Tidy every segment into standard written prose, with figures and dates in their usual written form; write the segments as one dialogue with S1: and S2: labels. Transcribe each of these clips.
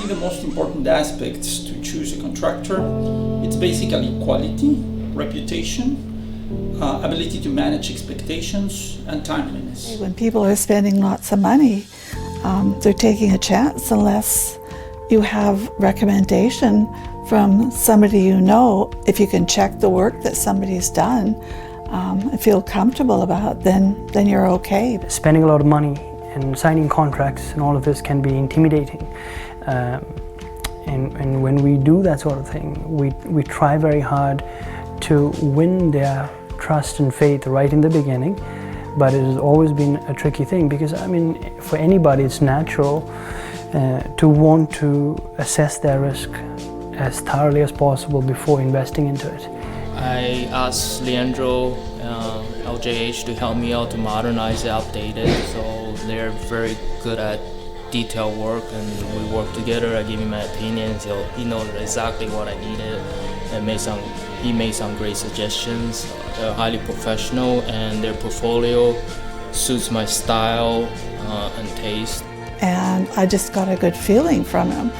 S1: me, the most important aspects to choose a contractor, it's basically quality, reputation, ability to manage expectations, and timeliness.
S2: When people are spending lots of money, they're taking a chance unless you have recommendation from somebody you know. If you can check the work that somebody's done and feel comfortable about, then you're okay.
S3: Spending a lot of money and signing contracts and all of this can be intimidating. And when we do that sort of thing, we try very hard to win their trust and faith right in the beginning, but it has always been a tricky thing because, I mean, for anybody it's natural to want to assess their risk as thoroughly as possible before investing into it.
S4: I asked Leandro, LJH, to help me out to modernize it, update it, so they're very good at detailed work, and we work together. I give him my opinion, so he knows exactly what I needed, and he made some great suggestions. They're highly professional, and their portfolio suits my style and taste.
S2: And I just got a good feeling from him.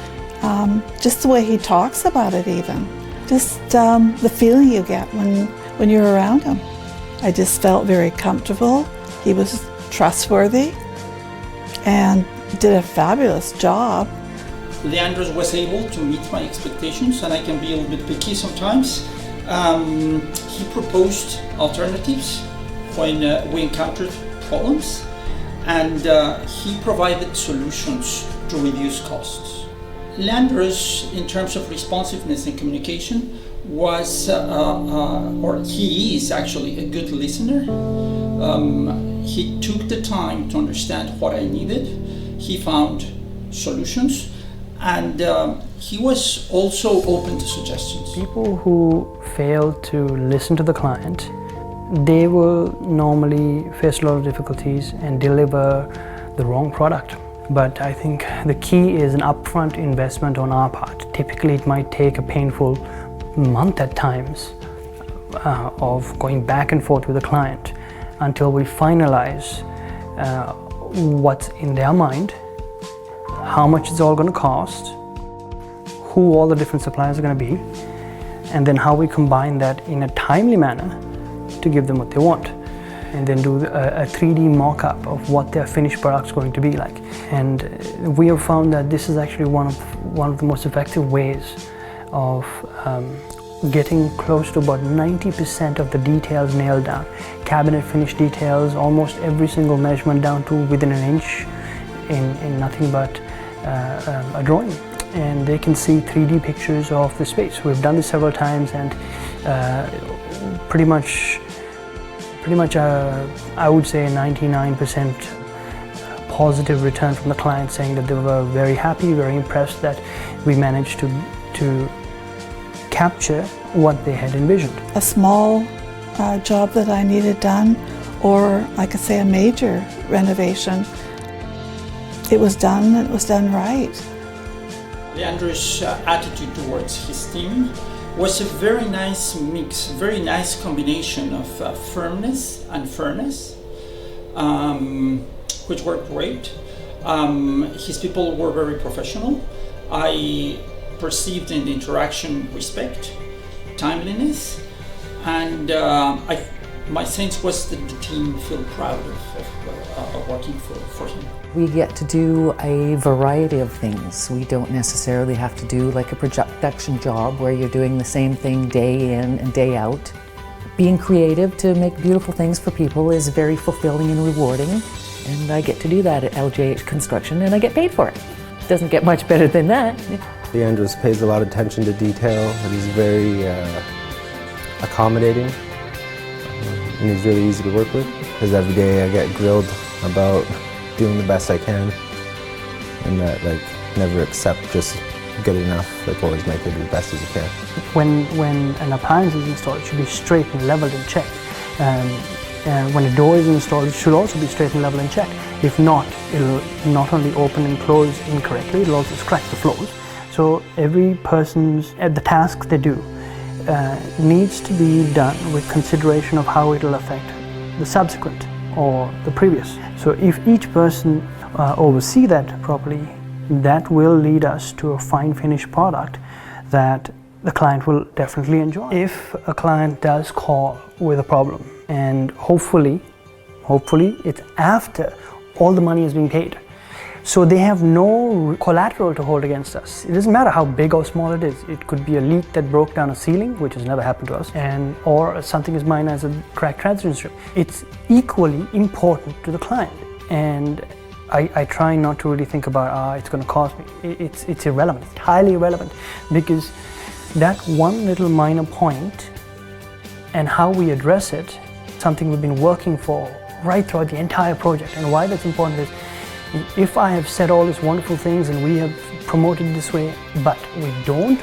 S2: Just the way he talks about it even. Just the feeling you get when you're around him. I just felt very comfortable. He was trustworthy and did a fabulous job.
S1: Leandro was able to meet my expectations, and I can be a little bit picky sometimes. He proposed alternatives when we encountered problems, and he provided solutions to reduce costs. Leandro's, in terms of responsiveness and communication, was, or he is actually a good listener. He took the time to understand what I needed. He found solutions, and he was also open to suggestions.
S3: People who fail to listen to the client, they will normally face a lot of difficulties and deliver the wrong product. But I think the key is an upfront investment on our part. Typically it might take a painful month at times of going back and forth with the client until we finalize what's in their mind, how much it's all going to cost, who all the different suppliers are going to be, and then how we combine that in a timely manner to give them what they want, and then do a 3D mock-up of what their finished product's going to be like. And we have found that this is actually one of the most effective ways of getting close to about 90% of the details nailed down. Cabinet finish details, almost every single measurement down to within an inch in nothing but a drawing. And they can see 3D pictures of the space. We've done this several times, and pretty much I would say 99% positive return from the client, saying that they were very happy, very impressed that we managed to capture what they had envisioned.
S2: A small job that I needed done, or I could say a major renovation, it was done, and it was done right.
S1: Leandro's attitude towards his team was a very nice mix, very nice combination of firmness and fairness, which worked great. His people were very professional. I perceived in the interaction respect, timeliness, and my sense was that the team felt proud of working for him.
S5: We get to do a variety of things. We don't necessarily have to do like a production job where you're doing the same thing day in and day out. Being creative to make beautiful things for people is very fulfilling and rewarding, and I get to do that at LJH Construction, and I get paid for it. Doesn't get much better than that.
S6: Leandro pays a lot of attention to detail, and he's very accommodating, and he's really easy to work with, because every day I get grilled about doing the best I can, and that never accept just good enough, always make it as best as you can.
S3: When an appliance is installed, it should be straight and leveled and checked. And when a door is installed, it should also be straight and level and checked. If not, it'll not only open and close incorrectly, it'll also scratch the floors. So every person's, the task they do needs to be done with consideration of how it'll affect the subsequent or the previous. So if each person oversee that properly, that will lead us to a fine finished product that the client will definitely enjoy. If a client does call with a problem, and hopefully it's after all the money has been paid, so they have no collateral to hold against us. It doesn't matter how big or small it is. It could be a leak that broke down a ceiling, which has never happened to us, or something as minor as a cracked transmission strip. It's equally important to the client, and I try not to really think about it's going to cost me. It's irrelevant. It's highly irrelevant, because that one little minor point and how we address it, something we've been working for right throughout the entire project. And why that's important is, if I have said all these wonderful things and we have promoted it this way, but we don't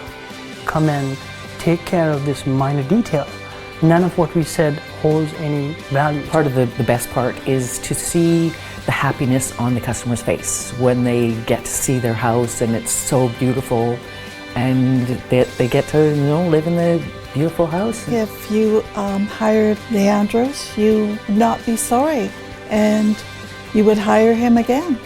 S3: come and take care of this minor detail, none of what we said holds any value.
S5: Part of the best part is to see the happiness on the customer's face when they get to see their house and it's so beautiful, and they get to live in the beautiful house.
S2: If you hired Leandros, you would not be sorry, and you would hire him again.